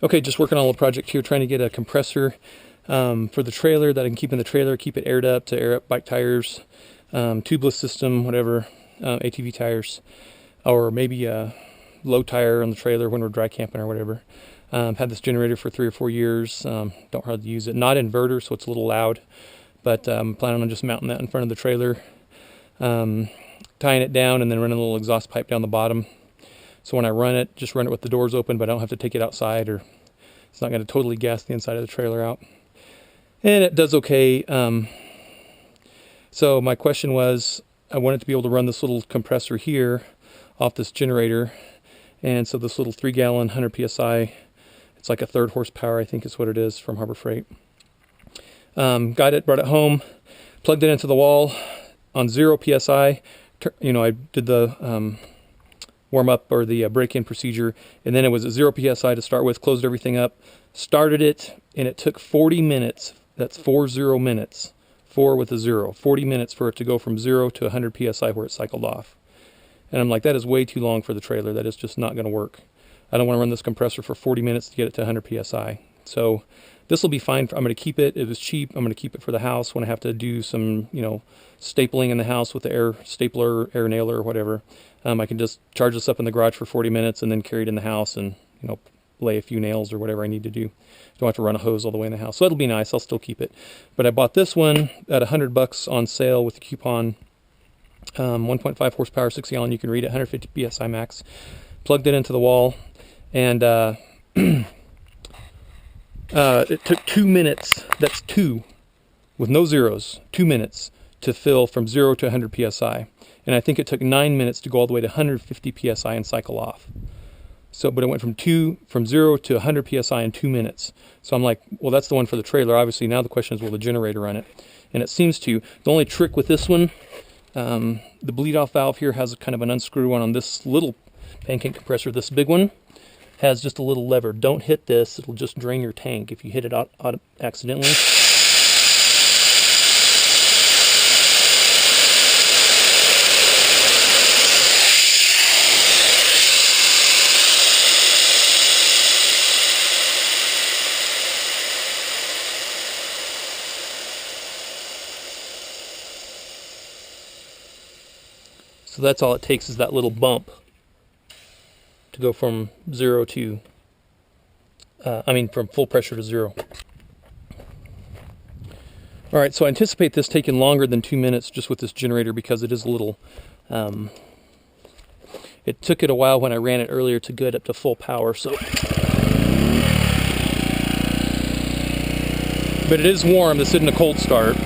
Okay, just working on a little project here, trying to get a compressor for the trailer that I can keep in the trailer, keep it aired up to air up bike tires, tubeless system, whatever, ATV tires, or maybe a low tire on the trailer when we're dry camping or whatever. Had this generator for 3 or 4 years, don't hardly use it. Not inverter, so it's a little loud, but I'm planning on just mounting that in front of the trailer, tying it down and then running a little exhaust pipe down the bottom. So when I run it, just run it with the doors open, but I don't have to take it outside, or it's not going to totally gas the inside of the trailer out. And it does okay. So my question was, I wanted to be able to run this little compressor here off this generator. And so this little 3-gallon 100 psi, it's like a 3rd horsepower, I think is what it is, from Harbor Freight. Got it, brought it home, plugged it into the wall on 0 psi. I did the warm up or the break-in procedure, and then it was at 0 psi to start with, closed everything up, started it, and it took 40 minutes. That's 40 minutes, 4 with a 0, 40 minutes for it to go from 0 to 100 psi where it cycled off. And I'm like, that is way too long for the trailer. That is just not going to work. I don't want to run this compressor for 40 minutes to get it to 100 psi. So this will be fine. I'm going to keep it. It was cheap. I'm going to keep it for the house when I have to do some, stapling in the house with the air stapler, air nailer, or whatever. I can just charge this up in the garage for 40 minutes and then carry it in the house and, lay a few nails or whatever I need to do. Don't have to run a hose all the way in the house. So that'll be nice. I'll still keep it. But I bought this one at $100 on sale with a coupon. 1.5 horsepower, 6-gallon. You can read it, 150 psi max. Plugged it into the wall, and it took 2 minutes. That's 2, with no zeros. 2 minutes to fill from 0 to 100 psi. And I think it took 9 minutes to go all the way to 150 psi and cycle off. So, but it went from 0 to 100 psi in 2 minutes. So I'm like, well, that's the one for the trailer. Obviously, now the question is, will the generator run it? And it seems to. The only trick with this one, the bleed-off valve here has kind of an unscrew one on this little pancake compressor. This big one has just a little lever. Don't hit this. It'll just drain your tank if you hit it out accidentally. So that's all it takes, is that little bump to go from 0 to, from full pressure to 0. All right, so I anticipate this taking longer than 2 minutes just with this generator because it is a little, it took it a while when I ran it earlier to get up to full power, so. But it is warm. This isn't a cold start. So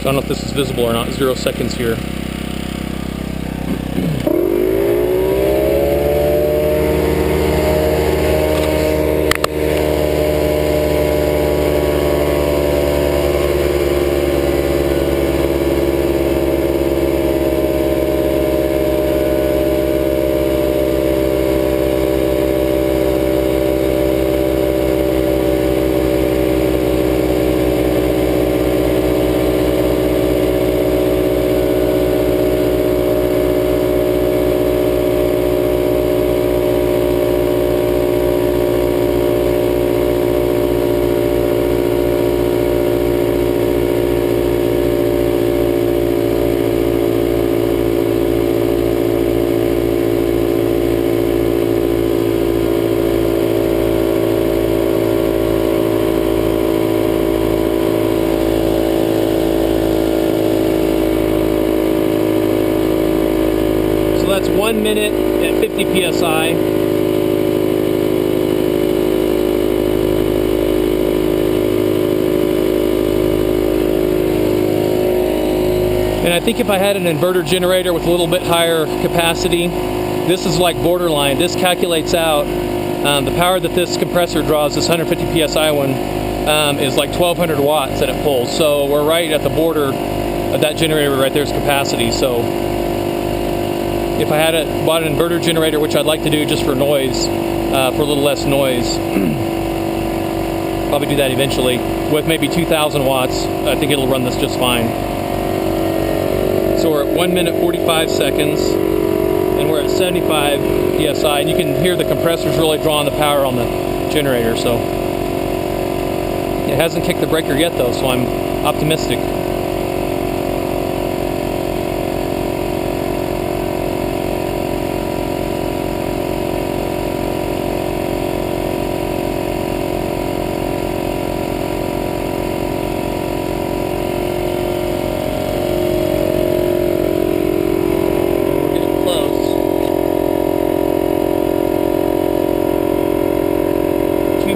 I don't know if this is visible or not. 0 seconds here. That's 1 minute at 50 psi. And I think if I had an inverter generator with a little bit higher capacity, this is like borderline. This calculates out the power that this compressor draws, this 150 psi one, is like 1200 watts that it pulls. So we're right at the border of that generator right there's capacity. So if I had bought an inverter generator, which I'd like to do just for noise, for a little less noise, probably do that eventually, with maybe 2,000 watts, I think it'll run this just fine. So we're at 1 minute 45 seconds, and we're at at 75 psi, and you can hear the compressor's really drawing the power on the generator. So it hasn't kicked the breaker yet though, so I'm optimistic.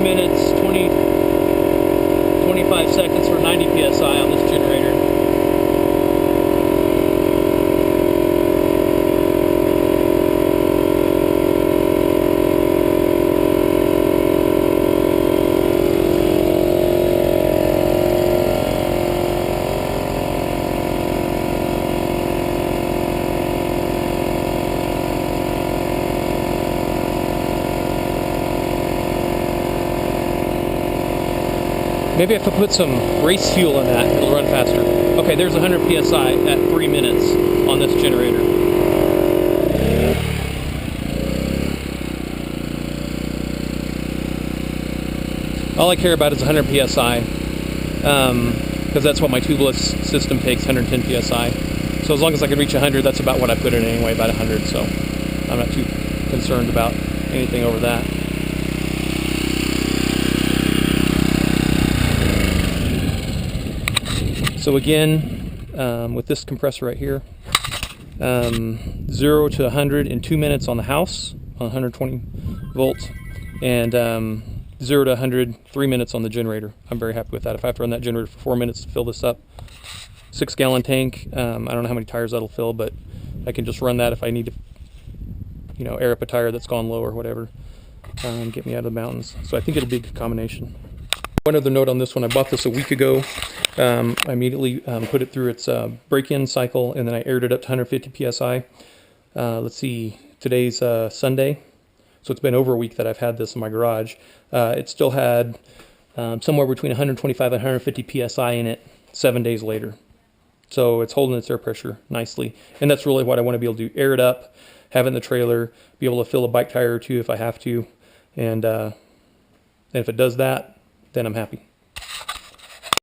Minutes, 25 seconds for 90 psi on this generator. Maybe if I put some race fuel in that, it'll run faster. Okay, there's 100 psi at 3 minutes on this generator. All I care about is 100 psi, because that's what my tubeless system takes, 110 psi. So as long as I can reach 100, that's about what I put in anyway, about 100. So I'm not too concerned about anything over that. So again, with this compressor right here, 0 to 100 in 2 minutes on the house, on 120 volts, and 0 to 100, 3 minutes on the generator. I'm very happy with that. If I have to run that generator for 4 minutes to fill this up, 6-gallon tank, I don't know how many tires that'll fill, but I can just run that if I need to, you know, air up a tire that's gone low or whatever, get me out of the mountains. So I think it'll be a good combination. One other note on this one, I bought this a week ago. I immediately put it through its break-in cycle, and then I aired it up to 150 psi. Let's see, today's Sunday, so it's been over a week that I've had this in my garage. It still had somewhere between 125 and 150 psi in it 7 days later. So it's holding its air pressure nicely, and that's really what I want to be able to do, air it up, have it in the trailer, be able to fill a bike tire or two if I have to, and if it does that, then I'm happy.